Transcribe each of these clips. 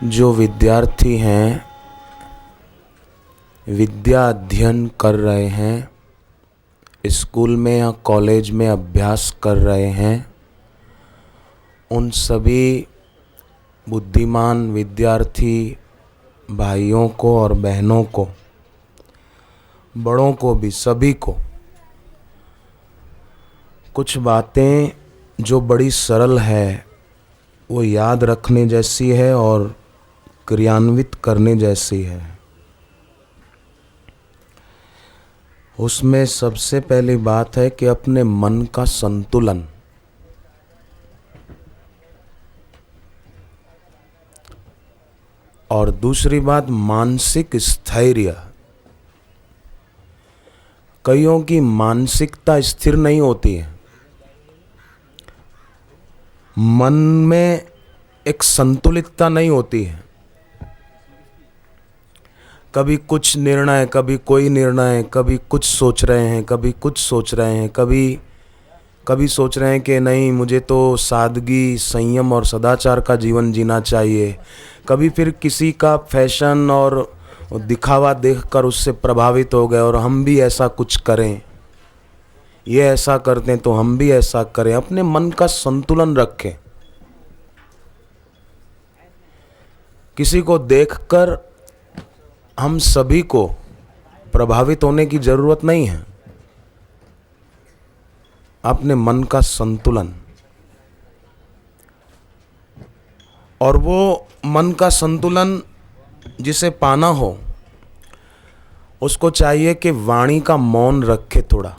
जो विद्यार्थी हैं, विद्या अध्ययन कर रहे हैं, स्कूल में या कॉलेज में अभ्यास कर रहे हैं, उन सभी बुद्धिमान विद्यार्थी भाइयों को और बहनों को, बड़ों को भी, सभी को कुछ बातें जो बड़ी सरल है वो याद रखने जैसी है और क्रियान्वित करने जैसी है। उसमें सबसे पहली बात है कि अपने मन का संतुलन, और दूसरी बात मानसिक स्थैर्य। कईयों की मानसिकता स्थिर नहीं होती है, मन में एक संतुलितता नहीं होती है। कभी कुछ निर्णय, कभी कोई निर्णय, कभी कुछ सोच रहे हैं, कभी कुछ सोच रहे हैं, कभी सोच रहे हैं कि नहीं, मुझे तो सादगी, संयम और सदाचार का जीवन जीना चाहिए। कभी फिर किसी का फैशन और दिखावा देखकर उससे प्रभावित हो गए और हम भी ऐसा कुछ करें, ये ऐसा करते हैं तो हम भी ऐसा करें। अपने मन का संतुलन रखें। किसी को देखकर हम सभी को प्रभावित होने की जरूरत नहीं है। अपने मन का संतुलन, और वो मन का संतुलन जिसे पाना हो उसको चाहिए कि वाणी का मौन रखे। थोड़ा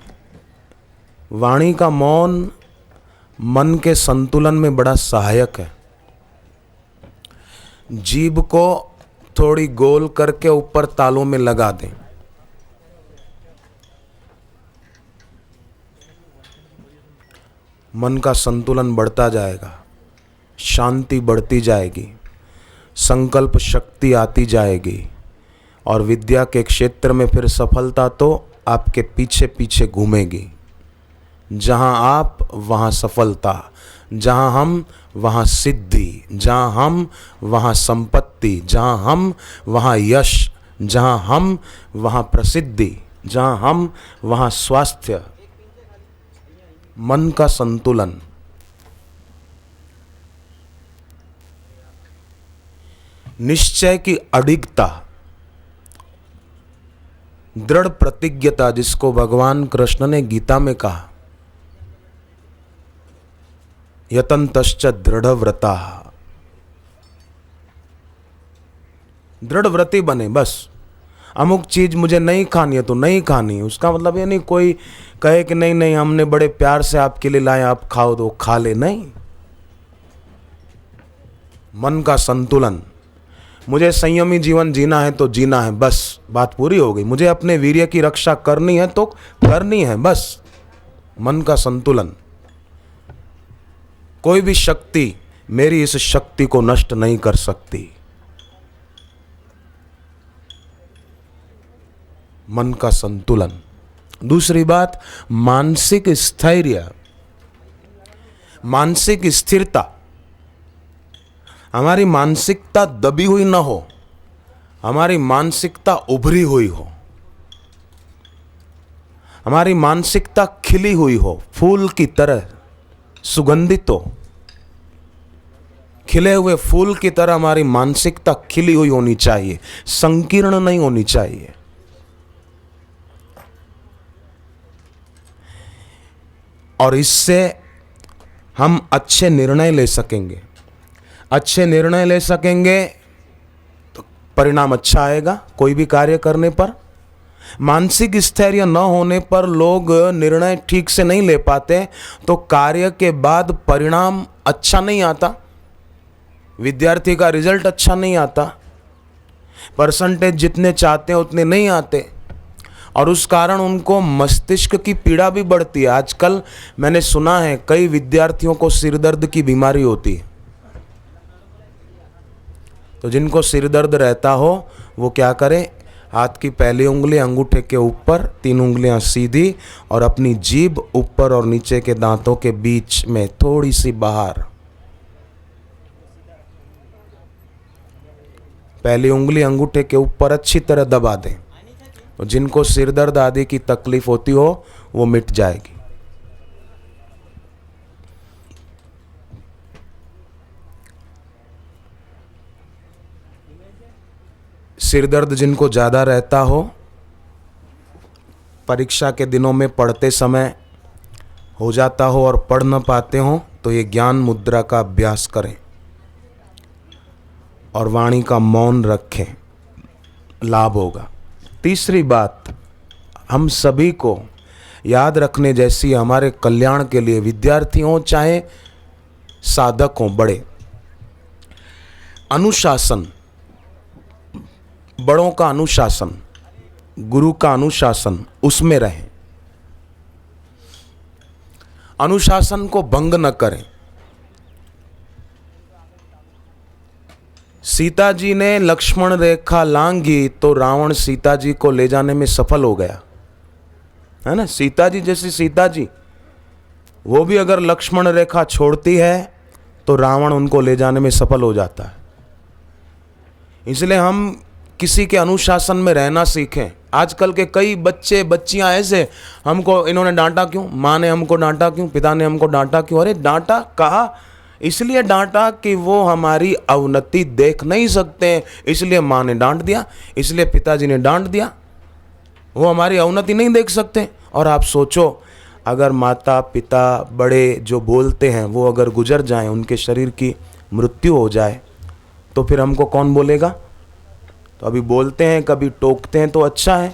वाणी का मौन मन के संतुलन में बड़ा सहायक है। जीभ को थोड़ी गोल करके ऊपर तालू में लगा दें। मन का संतुलन बढ़ता जाएगा, शांति बढ़ती जाएगी, संकल्प शक्ति आती जाएगी, और विद्या के क्षेत्र में फिर सफलता तो आपके पीछे पीछे घूमेगी। जहाँ आप वहाँ सफलता, जहाँ हम वहाँ सिद्धि, जहाँ हम वहाँ संपत्ति, जहाँ हम वहाँ यश, जहाँ हम वहाँ प्रसिद्धि, जहाँ हम वहाँ स्वास्थ्य। मन का संतुलन। निश्चय की अडिगता, दृढ़ प्रतिज्ञता, जिसको भगवान कृष्ण ने गीता में कहा, यतन्तश्च दृढ़व्रता। दृढ़व्रती बने। बस अमुक चीज मुझे नहीं खानी है तो नहीं खानी। उसका मतलब ये नहीं कोई कहे कि नहीं नहीं हमने बड़े प्यार से आपके लिए लाए, आप खाओ तो खा ले। नहीं, मन का संतुलन। मुझे संयमी जीवन जीना है तो जीना है, बस बात पूरी हो गई। मुझे अपने वीर्य की रक्षा करनी है तो करनी है, बस मन का संतुलन। कोई भी शक्ति मेरी इस शक्ति को नष्ट नहीं कर सकती। मन का संतुलन। दूसरी बात मानसिक स्थैर्य, मानसिक स्थिरता। हमारी मानसिकता दबी हुई ना हो, हमारी मानसिकता उभरी हुई हो, हमारी मानसिकता खिली हुई हो, फूल की तरह सुगंधित हो। खिले हुए फूल की तरह हमारी मानसिकता खिली हुई होनी चाहिए, संकीर्ण नहीं होनी चाहिए। और इससे हम अच्छे निर्णय ले सकेंगे। अच्छे निर्णय ले सकेंगे तो परिणाम अच्छा आएगा कोई भी कार्य करने पर। मानसिक स्थैर्य न होने पर लोग निर्णय ठीक से नहीं ले पाते, तो कार्य के बाद परिणाम अच्छा नहीं आता, विद्यार्थी का रिजल्ट अच्छा नहीं आता, परसेंटेज जितने चाहते हैं उतने नहीं आते, और उस कारण उनको मस्तिष्क की पीड़ा भी बढ़ती है। आजकल मैंने सुना है कई विद्यार्थियों को सिरदर्द की बीमारी होती है। तो जिनको सिरदर्द रहता हो वो क्या करें, हाथ की पहली उंगली अंगूठे के ऊपर, 3 उंगलियां सीधी, और अपनी जीभ ऊपर और नीचे के दांतों के बीच में थोड़ी सी बाहर, पहली उंगली अंगूठे के ऊपर अच्छी तरह दबा दें, तो जिनको सिर दर्द आदि की तकलीफ होती हो वो मिट जाएगी। सिर दर्द जिनको ज़्यादा रहता हो, परीक्षा के दिनों में पढ़ते समय हो जाता हो और पढ़ न पाते हो, तो ये ज्ञान मुद्रा का अभ्यास करें और वाणी का मौन रखें, लाभ होगा। तीसरी बात हम सभी को याद रखने जैसी, हमारे कल्याण के लिए, विद्यार्थी हों चाहे साधक हों बड़े, अनुशासन, बड़ों का अनुशासन, गुरु का अनुशासन, उसमें रहें। अनुशासन को भंग न करें। सीता जी ने लक्ष्मण रेखा लांघी तो रावण सीता जी को ले जाने में सफल हो गया, है ना। सीता जी जैसी सीता जी, वो भी अगर लक्ष्मण रेखा छोड़ती है तो रावण उनको ले जाने में सफल हो जाता है। इसलिए हम किसी के अनुशासन में रहना सीखें। आजकल के कई बच्चे बच्चियां ऐसे, हमको इन्होंने डांटा क्यों, माँ ने हमको डांटा क्यों, पिता ने हमको डांटा क्यों। अरे डांटा कहा, इसलिए डांटा कि वो हमारी अवनति देख नहीं सकते, इसलिए माँ ने डांट दिया, इसलिए पिताजी ने डांट दिया। वो हमारी अवनति नहीं देख सकते। और आप सोचो, अगर माता पिता बड़े जो बोलते हैं वो अगर गुजर जाएं, उनके शरीर की मृत्यु हो जाए, तो फिर हमको कौन बोलेगा। तो अभी बोलते हैं, कभी टोकते हैं तो अच्छा है,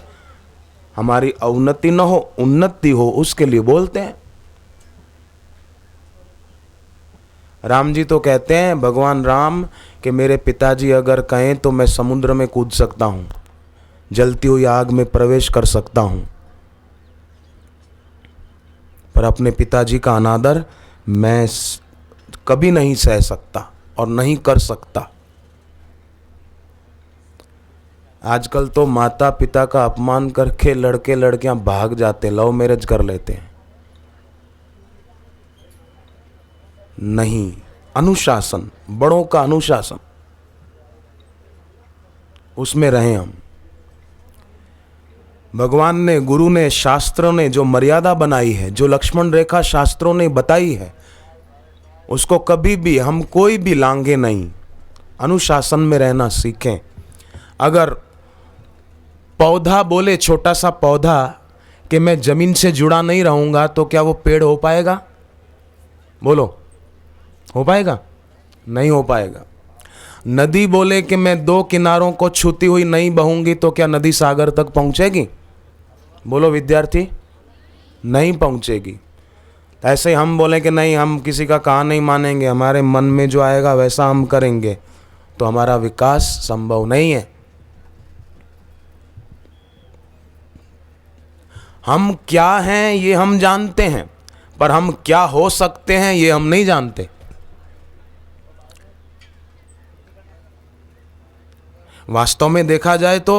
हमारी अवनति न हो, उन्नति हो, उसके लिए बोलते हैं। राम जी तो कहते हैं, भगवान राम, कि मेरे पिताजी अगर कहें तो मैं समुद्र में कूद सकता हूं, जलती हुई आग में प्रवेश कर सकता हूं, पर अपने पिताजी का अनादर मैं कभी नहीं सह सकता और नहीं कर सकता। आजकल तो माता पिता का अपमान करके लड़के लड़कियां भाग जाते, लव मैरिज कर लेते हैं। नहीं, अनुशासन, बड़ों का अनुशासन, उसमें रहें हम। भगवान ने, गुरु ने, शास्त्रों ने जो मर्यादा बनाई है, जो लक्ष्मण रेखा शास्त्रों ने बताई है, उसको कभी भी हम कोई भी लांघे नहीं। अनुशासन में रहना सीखें। अगर पौधा बोले, छोटा सा पौधा, कि मैं जमीन से जुड़ा नहीं रहूंगा, तो क्या वो पेड़ हो पाएगा? बोलो, हो पाएगा? नहीं हो पाएगा। नदी बोले कि मैं दो किनारों को छूती हुई नहीं बहूंगी, तो क्या नदी सागर तक पहुंचेगी? बोलो विद्यार्थी, नहीं पहुंचेगी। ऐसे ही हम बोले कि नहीं, हम किसी का कहा नहीं मानेंगे, हमारे मन में जो आएगा वैसा हम करेंगे, तो हमारा विकास संभव नहीं है। हम क्या हैं ये हम जानते हैं, पर हम क्या हो सकते हैं ये हम नहीं जानते। वास्तव में देखा जाए तो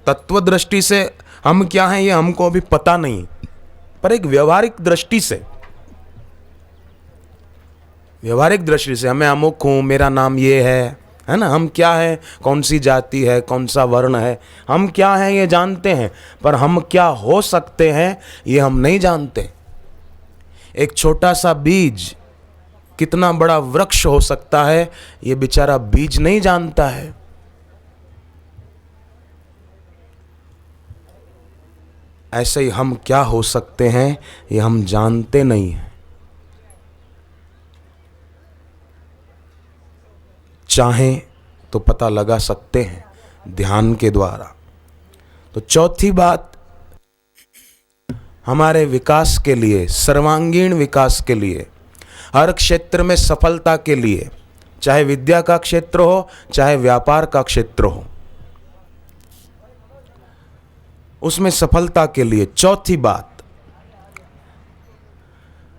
तत्व दृष्टि से हम क्या हैं ये हमको अभी पता नहीं, पर एक व्यवहारिक दृष्टि से, व्यवहारिक दृष्टि से हमें अमुक हूं, मेरा नाम ये है ना, हम क्या है, कौन सी जाति है, कौन सा वर्ण है, हम क्या हैं ये जानते हैं, पर हम क्या हो सकते हैं ये हम नहीं जानते। एक छोटा सा बीज कितना बड़ा वृक्ष हो सकता है, ये बेचारा बीज नहीं जानता है। ऐसे ही हम क्या हो सकते हैं ये हम जानते नहीं हैं। चाहें तो पता लगा सकते हैं ध्यान के द्वारा। तो चौथी बात, हमारे विकास के लिए, सर्वांगीण विकास के लिए, हर क्षेत्र में सफलता के लिए, चाहे विद्या का क्षेत्र हो, चाहे व्यापार का क्षेत्र हो, उसमें सफलता के लिए चौथी बात,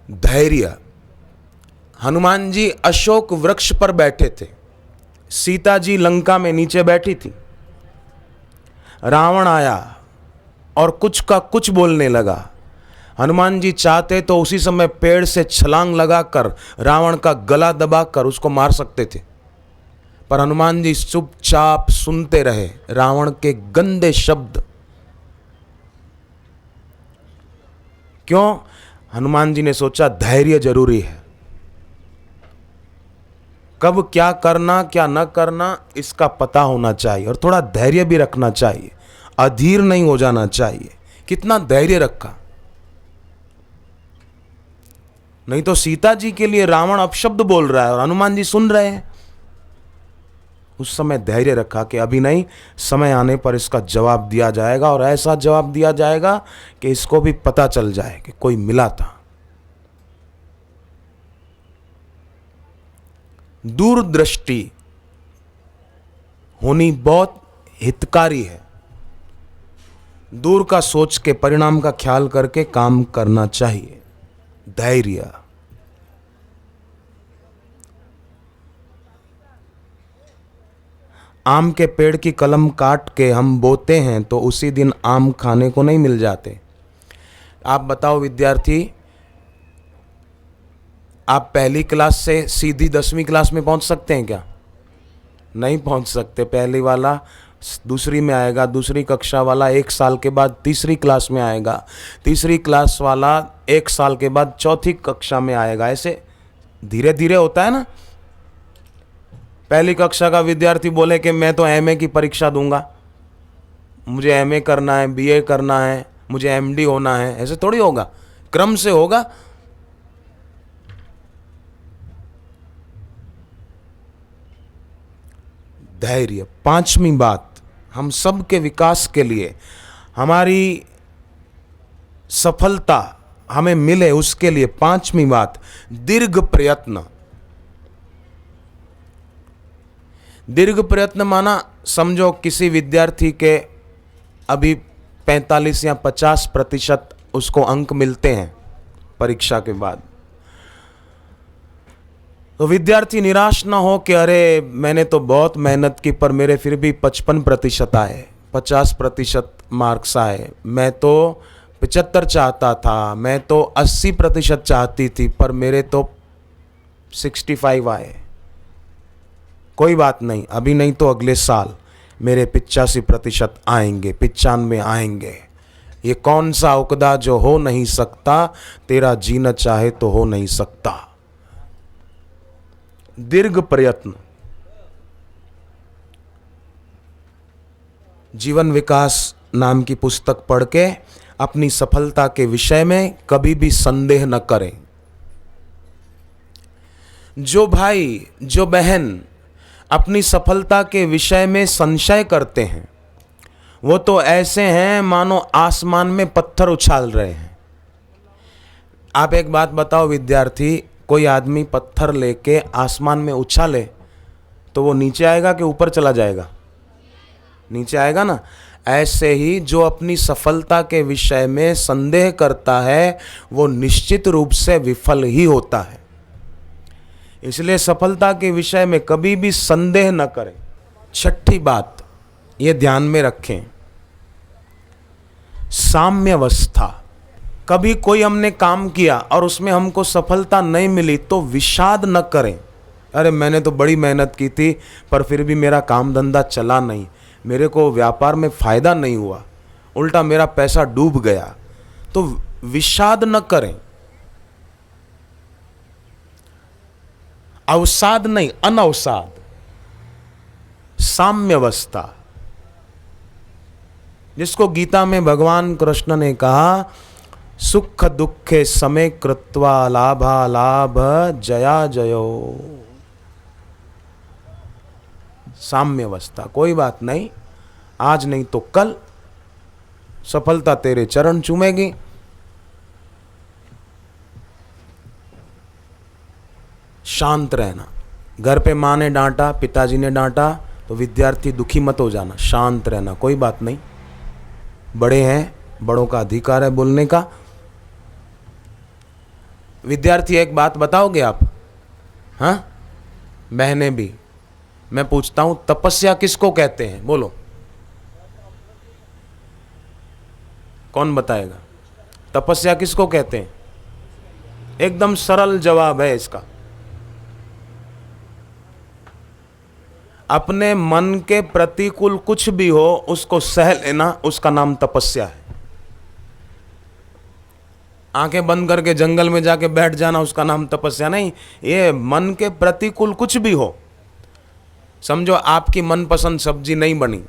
धैर्य। हनुमान जी अशोक वृक्ष पर बैठे थे, सीता जी लंका में नीचे बैठी थी। रावण आया और कुछ का कुछ बोलने लगा। हनुमान जी चाहते तो उसी समय पेड़ से छलांग लगाकर रावण का गला दबाकर उसको मार सकते थे, पर हनुमान जी चुपचाप सुनते रहे रावण के गंदे शब्द। क्यों? हनुमान जी ने सोचा धैर्य जरूरी है। कब क्या करना क्या न करना इसका पता होना चाहिए, और थोड़ा धैर्य भी रखना चाहिए, अधीर नहीं हो जाना चाहिए। कितना धैर्य रखा, नहीं तो सीता जी के लिए रावण अपशब्द बोल रहा है और हनुमान जी सुन रहे हैं। उस समय धैर्य रखा कि अभी नहीं, समय आने पर इसका जवाब दिया जाएगा, और ऐसा जवाब दिया जाएगा कि इसको भी पता चल जाए कि कोई मिला था। दूरदृष्टि होनी बहुत हितकारी है। दूर का सोच के परिणाम का ख्याल करके काम करना चाहिए। धैर्य। आम के पेड़ की कलम काट के हम बोते हैं तो उसी दिन आम खाने को नहीं मिल जाते। आप बताओ विद्यार्थी, आप पहली क्लास से सीधी 10वीं क्लास में पहुंच सकते हैं क्या? नहीं पहुंच सकते। पहली वाला दूसरी में आएगा, दूसरी कक्षा वाला 1 साल के बाद तीसरी क्लास में आएगा, तीसरी क्लास वाला 1 साल के बाद चौथी कक्षा में आएगा। ऐसे धीरे धीरे होता है ना। पहली कक्षा का विद्यार्थी बोले कि मैं तो एमए की परीक्षा दूंगा, मुझे एमए करना है, बीए करना है, मुझे एमडी होना है, ऐसे थोड़ी होगा, क्रम से होगा। धैर्य। 5वीं बात, हम सब के विकास के लिए, हमारी सफलता हमें मिले उसके लिए 5वीं बात, दीर्घ प्रयत्न। दीर्घ प्रयत्न माना, समझो किसी विद्यार्थी के अभी 45 या 50% उसको अंक मिलते हैं परीक्षा के बाद, तो विद्यार्थी निराश ना हो कि अरे मैंने तो बहुत मेहनत की पर मेरे फिर भी 55% आए, 50% मार्क्स आए, मैं तो 75 चाहता था, मैं तो 80% चाहती थी पर मेरे तो 65 आए। कोई बात नहीं, अभी नहीं तो अगले साल मेरे 85% आएंगे, 95 आएंगे। ये कौन सा उकदा जो हो नहीं सकता, तेरा जीना चाहे तो हो नहीं सकता। दीर्घ प्रयत्न। जीवन विकास नाम की पुस्तक पढ़ के अपनी सफलता के विषय में कभी भी संदेह न करें। जो भाई जो बहन अपनी सफलता के विषय में संशय करते हैं वो तो ऐसे हैं मानो आसमान में पत्थर उछाल रहे हैं। आप एक बात बताओ विद्यार्थी, कोई आदमी पत्थर लेके आसमान में उछाले तो वो नीचे आएगा कि ऊपर चला जाएगा? नीचे आएगा ना। ऐसे ही जो अपनी सफलता के विषय में संदेह करता है वो निश्चित रूप से विफल ही होता है। इसलिए सफलता के विषय में कभी भी संदेह न करें। 6ठी बात ये ध्यान में रखें, साम्यावस्था। कभी कोई हमने काम किया और उसमें हमको सफलता नहीं मिली तो विषाद न करें। अरे मैंने तो बड़ी मेहनत की थी पर फिर भी मेरा काम धंधा चला नहीं, मेरे को व्यापार में फायदा नहीं हुआ, उल्टा मेरा पैसा डूब गया, तो विषाद न करें। अवसाद नहीं, अनवसाद, साम्यावस्था, जिसको गीता में भगवान कृष्ण ने कहा सुख दुखे समे कृत्वा लाभा लाभ जया जयो। साम्यावस्था। कोई बात नहीं, आज नहीं तो कल सफलता तेरे चरण चूमेगी। शांत रहना। घर पे माँ ने डांटा, पिताजी ने डांटा तो विद्यार्थी दुखी मत हो जाना, शांत रहना, कोई बात नहीं, बड़े हैं, बड़ों का अधिकार है बोलने का। विद्यार्थी एक बात बताओगे आप? हाँ, बहनें भी। मैं पूछता हूं तपस्या किसको कहते हैं? बोलो, कौन बताएगा? तपस्या किसको कहते हैं? एकदम सरल जवाब है इसका। अपने मन के प्रतिकूल कुछ भी हो उसको सह लेना, उसका नाम तपस्या है। आंखें बंद करके जंगल में जाके बैठ जाना, उसका नाम तपस्या नहीं। ये मन के प्रतिकूल कुछ भी हो, समझो आपकी मनपसंद सब्जी नहीं बनी,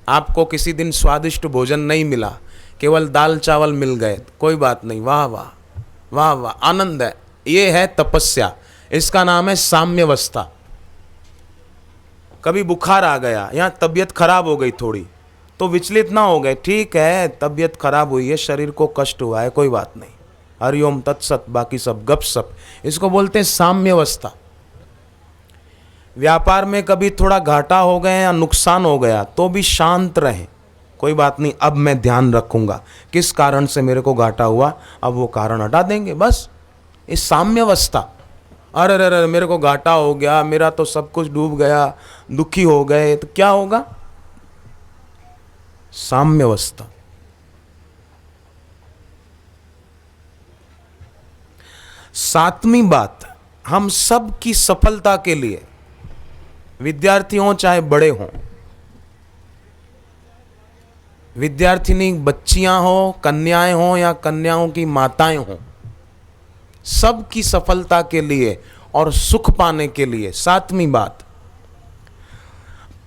आपको किसी दिन स्वादिष्ट भोजन नहीं मिला, केवल दाल चावल मिल गए, कोई बात नहीं, वाह वाह वाह वाह, आनंद है। ये है तपस्या, इसका नाम है साम्यावस्था। कभी बुखार आ गया या तबीयत खराब हो गई थोड़ी, तो विचलित ना हो गए, ठीक है तबीयत खराब हुई है, शरीर को कष्ट हुआ है, कोई बात नहीं, हरिओम तत्सत, बाकी सब गपसप, इसको बोलते हैं साम्यावस्था। व्यापार में कभी थोड़ा घाटा हो गया या नुकसान हो गया तो भी शांत रहें, कोई बात नहीं, अब मैं ध्यान रखूंगा किस कारण से मेरे को घाटा हुआ, अब वो कारण हटा देंगे, बस। इस साम्यावस्था। अरे अरे मेरे को घाटा हो गया, मेरा तो सब कुछ डूब गया, दुखी हो गए, तो क्या होगा? साम्यावस्था। सातवीं बात, हम सब की सफलता के लिए, विद्यार्थी हों चाहे बड़े हों, विद्यार्थिनी बच्चियां हो, कन्याएं हों या कन्याओं की माताएं हों, सब की सफलता के लिए और सुख पाने के लिए, सातवीं बात,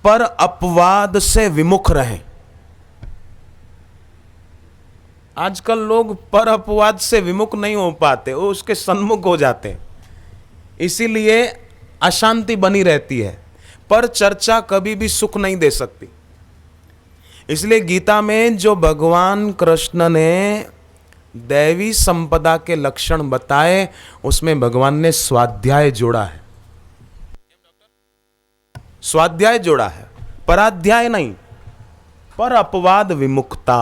पर अपवाद से विमुख रहें। आजकल लोग पर अपवाद से विमुख नहीं हो पाते, वो उसके सन्मुख हो जाते हैं, इसीलिए अशांति बनी रहती है। पर चर्चा कभी भी सुख नहीं दे सकती। इसलिए गीता में जो भगवान कृष्ण ने दैवी संपदा के लक्षण बताए, उसमें भगवान ने स्वाध्याय जोड़ा है, स्वाध्याय जोड़ा है, पराध्याय नहीं, पर अपवाद विमुक्ता।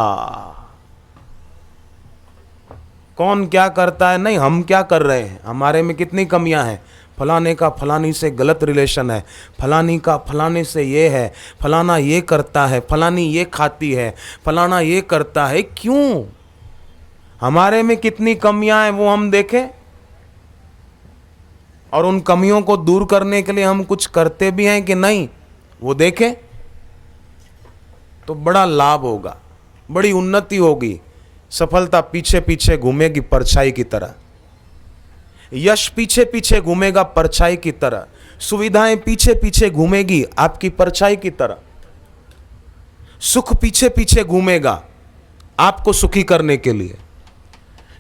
कौन क्या करता है, नहीं हम क्या कर रहे हैं, हमारे में कितनी कमियां हैं, फलाने का फलानी से गलत रिलेशन है, फलानी का फलाने से ये है, फलाना ये करता है, फलानी ये खाती है, फलाना ये करता है, क्यों? हमारे में कितनी कमियां हैं वो हम देखें, और उन कमियों को दूर करने के लिए हम कुछ करते भी हैं कि नहीं, वो देखें, तो बड़ा लाभ होगा, बड़ी उन्नति होगी। सफलता पीछे पीछे घूमेगी परछाई की तरह, यश पीछे पीछे घूमेगा परछाई की तरह, सुविधाएं पीछे पीछे घूमेगी आपकी परछाई की तरह, सुख पीछे पीछे घूमेगा आपको सुखी करने के लिए,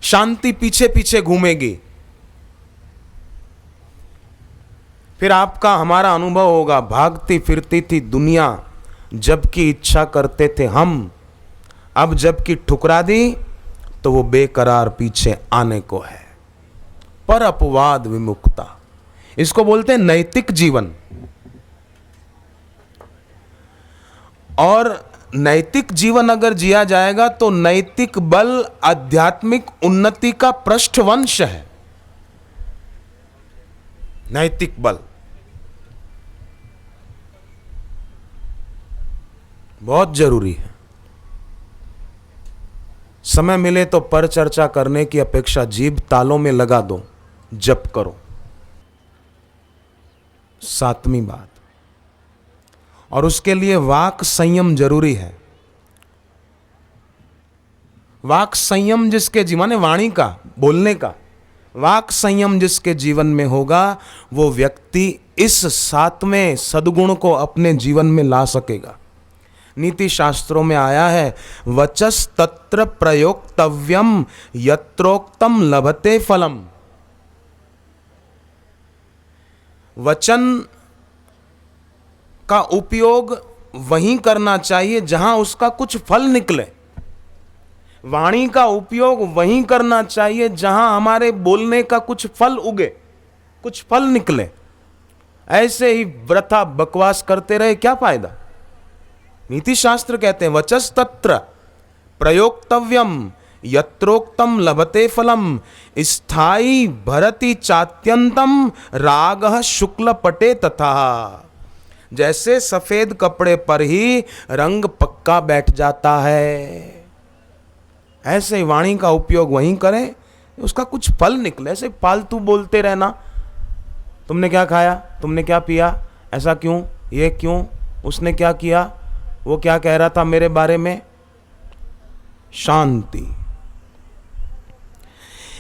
शांति पीछे पीछे घूमेगी। फिर आपका हमारा अनुभव होगा, भागती फिरती थी दुनिया जबकि इच्छा करते थे हम, अब जबकि ठुकरा दी तो वो बेकरार पीछे आने को है। पर अपवाद विमुक्ता, इसको बोलते हैं नैतिक जीवन। और नैतिक जीवन अगर जिया जाएगा तो नैतिक बल आध्यात्मिक उन्नति का पृष्ठवंश है। नैतिक बल बहुत जरूरी है। समय मिले तो पर चर्चा करने की अपेक्षा जीभ तालों में लगा दो, जप करो। सातवीं बात, और उसके लिए वाक संयम जरूरी है। वाक संयम जिसके जीवन, वाणी का, बोलने का, वाक संयम जिसके जीवन में होगा वो व्यक्ति इस सातवें सद्गुण को अपने जीवन में ला सकेगा। नीति शास्त्रों में आया है, वचस तत्र प्रयोक्तव्यम यत्रोक्तम लभते फलम। वचन का उपयोग वहीं करना चाहिए जहां उसका कुछ फल निकले। वाणी का उपयोग वहीं करना चाहिए जहां हमारे बोलने का कुछ फल उगे, कुछ फल निकले। ऐसे ही वृथा बकवास करते रहे क्या फायदा? नीति शास्त्र कहते हैं वचस तत्र प्रयोक्तव्यम यत्रोक्तम लभते फलम स्थायी भरति चात्यंतम रागः शुक्ल पटे तथा। जैसे सफेद कपड़े पर ही रंग पक्का बैठ जाता है, ऐसे ही वाणी का उपयोग वहीं करें उसका कुछ फल निकले। ऐसे फालतू बोलते रहना, तुमने क्या खाया, तुमने क्या पिया, ऐसा क्यों, ये क्यों? उसने क्या किया? वो क्या कह रहा था मेरे बारे में? शांति।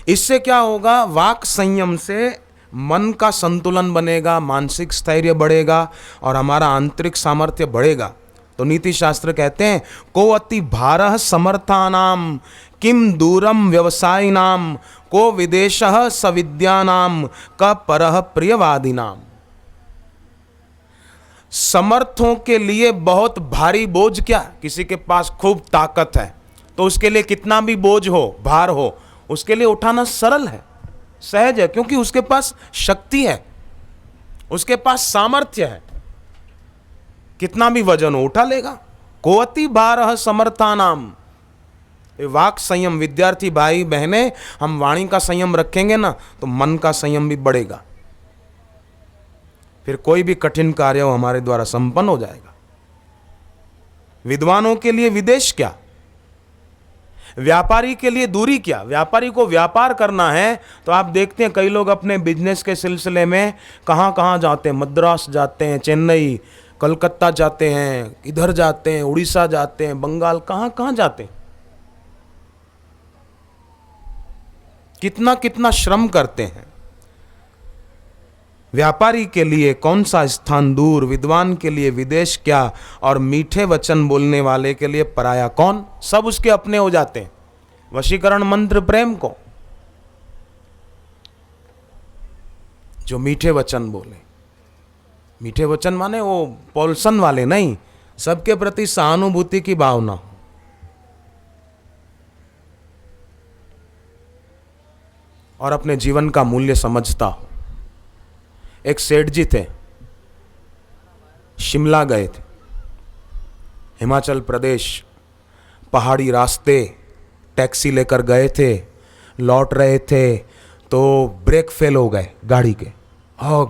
इससे क्या होगा? वाक संयम से मन का संतुलन बनेगा, मानसिक स्थैर्य बढ़ेगा और हमारा आंतरिक सामर्थ्य बढ़ेगा। तो नीति शास्त्र कहते हैं, को अति भारः समर्थानाम किम दूरम व्यवसायिनाम को विदेशः सविद्यानाम क परः प्रियवादिनाम। समर्थों के लिए बहुत भारी बोझ क्या? किसी के पास खूब ताकत है तो उसके लिए कितना भी बोझ हो, भार हो, उसके लिए उठाना सरल है, सहज है, क्योंकि उसके पास शक्ति है, उसके पास सामर्थ्य है। कितना भी वजन हो उठा लेगा। कोअति भारः समर्थानाम। वाक संयम, विद्यार्थी भाई बहनें, हम वाणी का संयम रखेंगे ना तो मन का संयम भी बढ़ेगा, फिर कोई भी कठिन कार्य हो हमारे द्वारा संपन्न हो जाएगा। विद्वानों के लिए विदेश क्या, व्यापारी के लिए दूरी क्या? व्यापारी को व्यापार करना है तो आप देखते हैं कई लोग अपने बिजनेस के सिलसिले में कहां कहां जाते हैं। मद्रास जाते हैं, चेन्नई, कलकत्ता जाते हैं, इधर जाते हैं, उड़ीसा जाते हैं, बंगाल, कहां कहां जाते हैं, कितना कितना श्रम करते हैं। व्यापारी के लिए कौन सा स्थान दूर, विद्वान के लिए विदेश क्या, और मीठे वचन बोलने वाले के लिए पराया कौन? सब उसके अपने हो जाते हैं। वशीकरण मंत्र प्रेम को, जो मीठे वचन बोले। मीठे वचन माने वो पॉल्सन वाले नहीं, सबके प्रति सहानुभूति की भावना हो। और अपने जीवन का मूल्य समझता हो। एक सेठ जी थे, शिमला गए थे, हिमाचल प्रदेश, पहाड़ी रास्ते, टैक्सी लेकर गए थे, लौट रहे थे तो ब्रेक फेल हो गए गाड़ी के।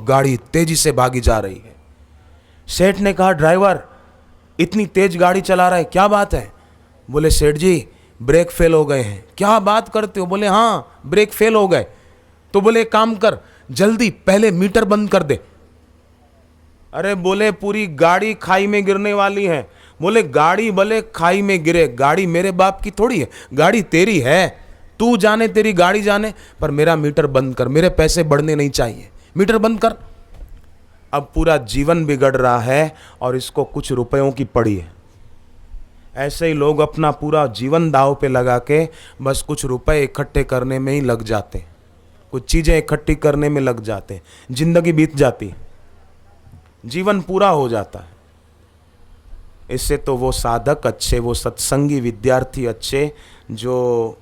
गाड़ी तेजी से भागी जा रही है। सेठ ने कहा, ड्राइवर इतनी तेज गाड़ी चला रहा है, क्या बात है? बोले, सेठ जी ब्रेक फेल हो गए हैं। क्या बात करते हो? बोले, हाँ ब्रेक फेल हो गए। तो बोले, काम कर, जल्दी पहले मीटर बंद कर दे। अरे बोले, पूरी गाड़ी खाई में गिरने वाली है। बोले, गाड़ी भले खाई में गिरे, गाड़ी मेरे बाप की थोड़ी है, गाड़ी तेरी है, तू जाने, तेरी गाड़ी जाने, पर मेरा मीटर बंद कर, मेरे पैसे बढ़ने नहीं चाहिए, मीटर बंद कर। अब पूरा जीवन बिगड़ रहा है और इसको कुछ रुपयों की पड़ी है। ऐसे ही लोग अपना पूरा जीवन दांव पे लगा के बस कुछ रुपए इकट्ठे करने में ही लग जाते, कुछ चीजें इकट्ठी करने में लग जाते, जिंदगी बीत जाती, जीवन पूरा हो जाता है। इससे तो वो साधक अच्छे, वो सत्संगी विद्यार्थी अच्छे जो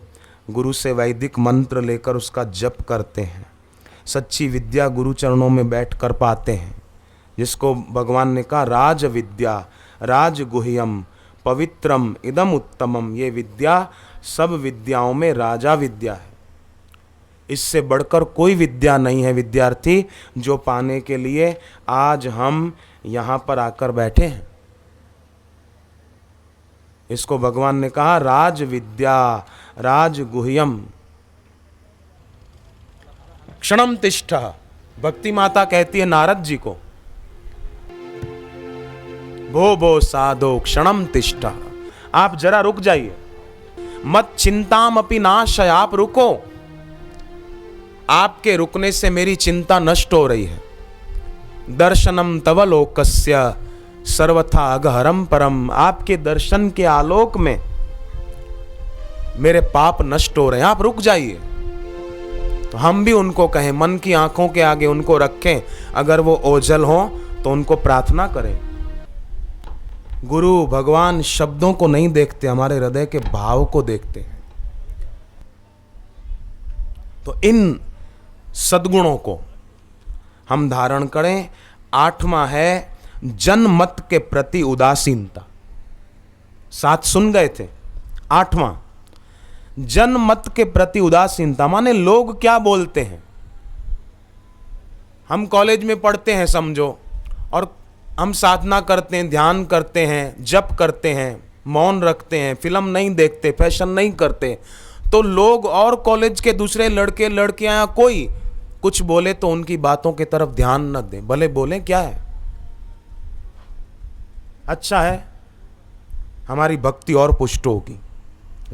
गुरु से वैदिक मंत्र लेकर उसका जप करते हैं, सच्ची विद्या गुरु चरणों में बैठ कर पाते हैं, जिसको भगवान ने कहा राज विद्या राज गुह्यम पवित्रम इदम उत्तमम। ये विद्या सब विद्याओं में राजा विद्या है, इससे बढ़कर कोई विद्या नहीं है विद्यार्थी, जो पाने के लिए आज हम यहाँ पर आकर बैठे हैं। इसको भगवान ने कहा राज विद्या राज गुह्यम। क्षणम तिष्ठ, भक्ति माता कहती है नारद जी को, भो साधो क्षणम तिष्ठ, आप जरा रुक जाइए, मत चिंताम अपि नाशय, आप रुको, आपके रुकने से मेरी चिंता नष्ट हो रही है। दर्शनम तव लोकस्य सर्वथा अगहरम परम, आपके दर्शन के आलोक में मेरे पाप नष्ट हो रहे हैं, आप रुक जाइए। तो हम भी उनको कहें, मन की आंखों के आगे उनको रखें, अगर वो ओझल हो तो उनको प्रार्थना करें। गुरु भगवान शब्दों को नहीं देखते, हमारे हृदय के भाव को देखते हैं। तो इन सद्गुणों को हम धारण करें। 8वां है जनमत के प्रति उदासीनता। 7 सुन गए थे। 8वां जनमत के प्रति उदासीनता, माने लोग क्या बोलते हैं। हम कॉलेज में पढ़ते हैं समझो, और हम साधना करते हैं, ध्यान करते हैं, जप करते हैं, मौन रखते हैं, फिल्म नहीं देखते, फैशन नहीं करते, तो लोग और कॉलेज के दूसरे लड़के लड़कियां कोई कुछ बोले तो उनकी बातों की तरफ ध्यान न दें, भले बोलें क्या है। अच्छा है, हमारी भक्ति और पुष्ट होगी।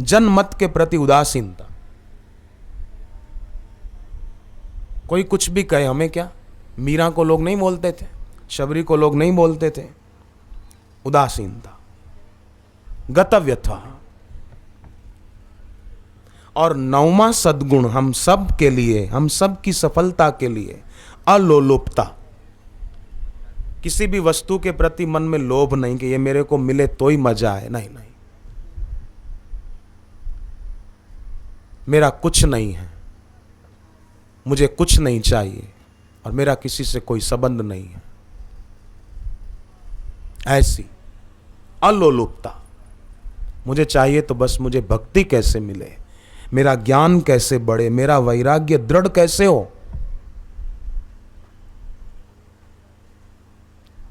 जनमत के प्रति उदासीनता, कोई कुछ भी कहे हमें क्या। मीरा को लोग नहीं बोलते थे, शबरी को लोग नहीं बोलते थे। उदासीनता, गतव्यथा। और 9वां सद्गुण हम सब के लिए, हम सब की सफलता के लिए, अलोलुपता। किसी भी वस्तु के प्रति मन में लोभ नहीं कि ये मेरे को मिले तो ही मजा है, नहीं नहीं, मेरा कुछ नहीं है, मुझे कुछ नहीं चाहिए और मेरा किसी से कोई संबंध नहीं है, ऐसी अलोलुपता। मुझे चाहिए तो बस मुझे भक्ति कैसे मिले, मेरा ज्ञान कैसे बढ़े, मेरा वैराग्य दृढ़ कैसे हो।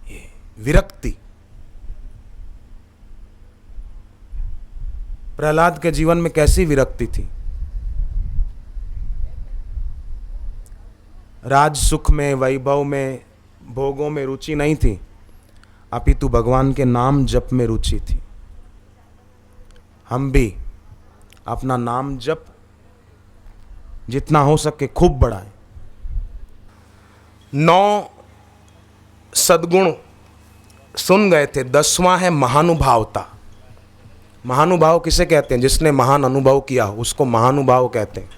ये विरक्ति। प्रहलाद के जीवन में कैसी विरक्ति थी। राज सुख में, वैभव में, भोगों में रुचि नहीं थी, अपितु भगवान के नाम जप में रुचि थी। हम भी अपना नाम जप जितना हो सके खूब बढ़ाएं। 9 सद्गुण सुन गए थे, 10वां है महानुभावता। महानुभाव किसे कहते हैं? जिसने महान अनुभव किया उसको महानुभाव कहते हैं।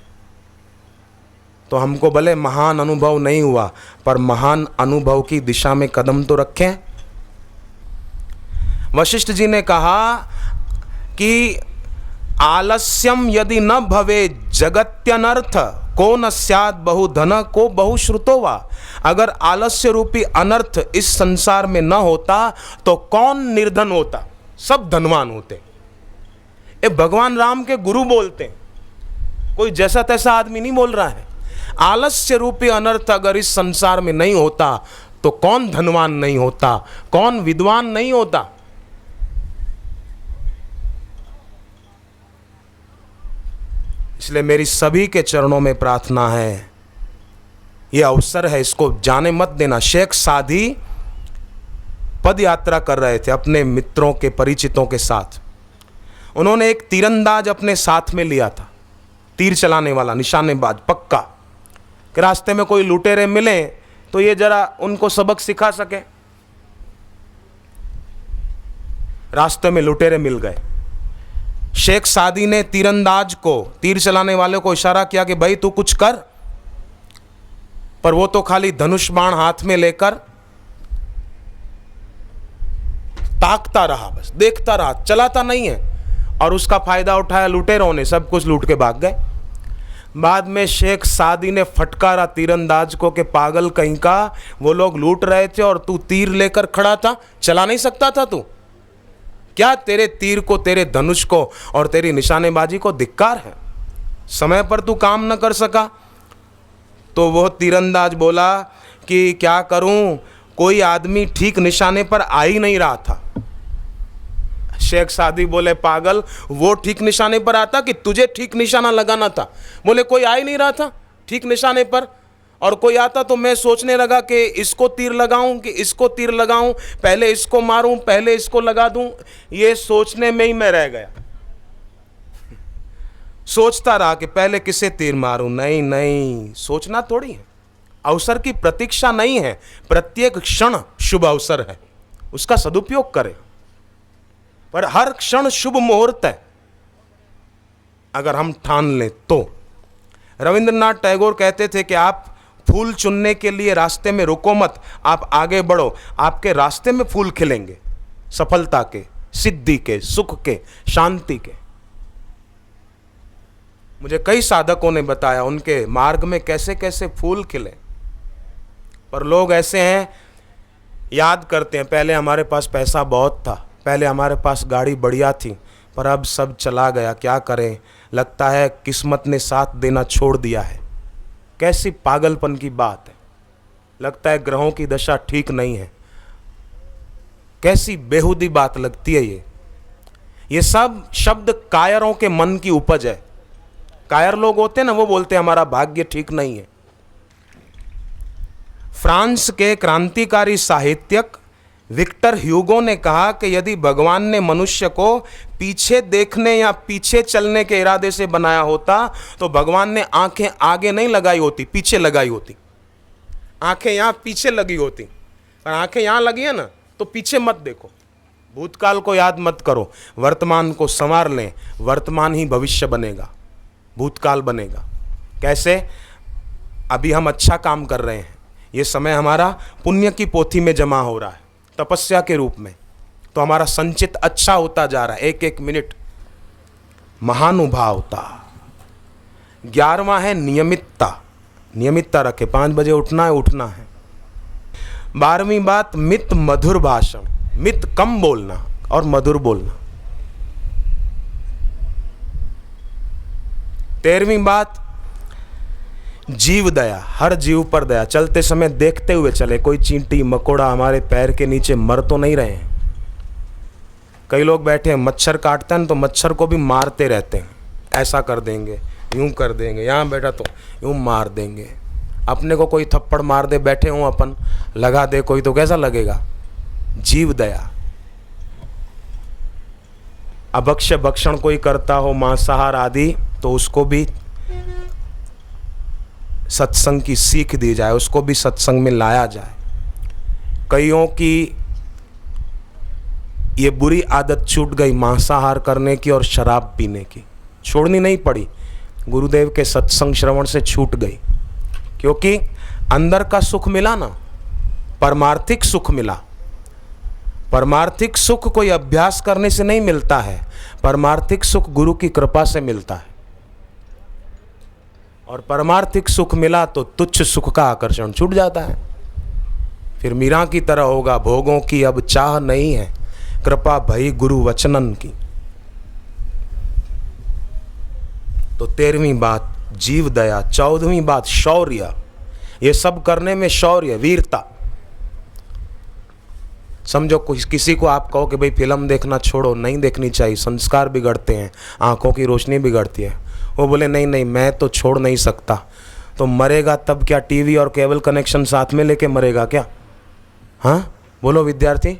तो हमको भले महान अनुभव नहीं हुआ पर महान अनुभव की दिशा में कदम तो रखें। वशिष्ठ जी ने कहा कि आलस्यम यदि न भवे जगत्यनर्थ को न स्यात् बहु धन को बहु श्रुतो वा। अगर आलस्य रूपी अनर्थ इस संसार में न होता तो कौन निर्धन होता, सब धनवान होते। ये भगवान राम के गुरु बोलते हैं, कोई जैसा तैसा आदमी नहीं बोल रहा है। आलस्य रूपी अनर्थ अगर इस संसार में नहीं होता तो कौन धनवान नहीं होता, कौन विद्वान नहीं होता। इसलिए मेरी सभी के चरणों में प्रार्थना है, ये अवसर है, इसको जाने मत देना। शेख सादी पद यात्रा कर रहे थे अपने मित्रों के, परिचितों के साथ। उन्होंने एक तीरंदाज अपने साथ में लिया था, तीर चलाने वाला, निशानेबाज पक्का, कि रास्ते में कोई लुटेरे मिले तो ये जरा उनको सबक सिखा सके। रास्ते में लुटेरे मिल गए। शेख सादी ने तीरंदाज को, तीर चलाने वाले को इशारा किया कि भाई तू कुछ कर, पर वो तो खाली धनुष बाण हाथ में लेकर ताकता रहा, बस देखता रहा, चलाता नहीं है। और उसका फायदा उठाया लुटेरों ने, सब कुछ लूट के भाग गए। बाद में शेख सादी ने फटकारा तीरंदाज को कि पागल कहीं का, वो लोग लूट रहे थे और तू तीर लेकर खड़ा था, चला नहीं सकता था तू? क्या तेरे तीर को, तेरे धनुष को और तेरी निशानेबाजी को धिक्कार है? समय पर तू काम न कर सका? तो वो तीरंदाज बोला कि क्या करूं, कोई आदमी ठीक निशाने पर आ ही नहीं रहा था। शेख सादी बोले पागल, वो ठीक निशाने पर आता कि तुझे ठीक निशाना लगाना था? बोले कोई आ ही नहीं रहा था ठीक निशाने पर, और कोई आता तो मैं सोचने लगा कि इसको तीर लगाऊं कि इसको तीर लगाऊं, पहले इसको मारूं पहले इसको लगा दूं। ये सोचने में ही मैं रह गया, सोचता रहा कि पहले किसे तीर मारूं। नहीं नहीं, सोचना थोड़ी है, अवसर की प्रतीक्षा नहीं है, प्रत्येक क्षण शुभ अवसर है, उसका सदुपयोग करें। पर हर क्षण शुभ मुहूर्त है अगर हम ठान लें तो। रविंद्रनाथ टैगोर कहते थे कि आप फूल चुनने के लिए रास्ते में रुको मत, आप आगे बढ़ो, आपके रास्ते में फूल खिलेंगे, सफलता के, सिद्धि के, सुख के, शांति के। मुझे कई साधकों ने बताया उनके मार्ग में कैसे कैसे फूल खिले। पर लोग ऐसे हैं, याद करते हैं पहले हमारे पास पैसा बहुत था, पहले हमारे पास गाड़ी बढ़िया थी, पर अब सब चला गया, क्या करें, लगता है किस्मत ने साथ देना छोड़ दिया है। कैसी पागलपन की बात है, लगता है ग्रहों की दशा ठीक नहीं है। कैसी बेहुदी बात लगती है ये सब शब्द कायरों के मन की उपज है। कायर लोग होते हैं ना, वो बोलते हैं हमारा भाग्य ठीक नहीं है। फ्रांस के क्रांतिकारी साहित्यक विक्टर ह्यूगो ने कहा कि यदि भगवान ने मनुष्य को पीछे देखने या पीछे चलने के इरादे से बनाया होता तो भगवान ने आंखें आगे नहीं लगाई होती, पीछे लगाई होती। आंखें यहाँ पीछे लगी होती, पर आंखें यहाँ लगी है ना, तो पीछे मत देखो, भूतकाल को याद मत करो, वर्तमान को संवार लें। वर्तमान ही भविष्य बनेगा, भूतकाल बनेगा। कैसे? अभी हम अच्छा काम कर रहे हैं, ये समय हमारा पुण्य की पोथी में जमा हो रहा है, तपस्या के रूप में, तो हमारा संचित अच्छा होता जा रहा है एक एक मिनट। महानुभावता। 11वां है नियमितता। नियमितता रखे, 5 बजे उठना है। 12वीं बात मित मधुर भाषण, मित कम बोलना और मधुर बोलना। 13वीं बात जीव दया, हर जीव पर दया। चलते समय देखते हुए चले, कोई चींटी मकोड़ा हमारे पैर के नीचे मर तो नहीं रहे हैं। कई लोग बैठे हैं, मच्छर काटते हैं तो मच्छर को भी मारते रहते हैं, ऐसा कर देंगे, यूं कर देंगे, यहाँ बैठा तो यूं मार देंगे। अपने को कोई थप्पड़ मार दे, बैठे हों अपन, लगा दे कोई, तो कैसा लगेगा? जीव दया। अभक्ष्य भक्षण कोई करता हो, मांसाहार आदि, तो उसको भी सत्संग की सीख दी जाए, उसको भी सत्संग में लाया जाए। कईयों की ये बुरी आदत छूट गई मांसाहार करने की और शराब पीने की, छोड़नी नहीं पड़ी, गुरुदेव के सत्संग श्रवण से छूट गई, क्योंकि अंदर का सुख मिला ना, परमार्थिक सुख मिला। परमार्थिक सुख कोई अभ्यास करने से नहीं मिलता है, परमार्थिक सुख गुरु की कृपा से मिलता है। और परमार्थिक सुख मिला तो तुच्छ सुख का आकर्षण छूट जाता है। फिर मीरा की तरह होगा, भोगों की अब चाह नहीं है, कृपा भई गुरु वचनन की। तो 13वीं बात जीव दया। 14वीं बात शौर्य। ये सब करने में शौर्य, वीरता। समझो किसी को आप कहो कि भाई फिल्म देखना छोड़ो, नहीं देखनी चाहिए, संस्कार बिगड़ते हैं, आंखों की रोशनी बिगड़ती है, वो बोले नहीं नहीं मैं तो छोड़ नहीं सकता, तो मरेगा तब क्या टीवी और केबल कनेक्शन साथ में लेके मरेगा क्या? हाँ बोलो विद्यार्थी,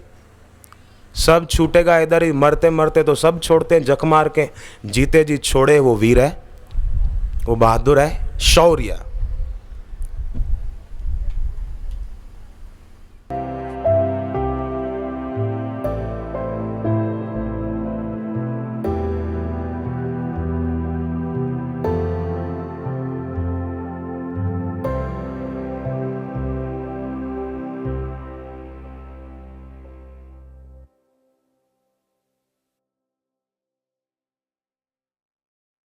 सब छूटेगा इधर ही, मरते मरते तो सब छोड़ते हैं जख मार के, जीते जी छोड़े वो वीर है, वो बहादुर है। शौर्य।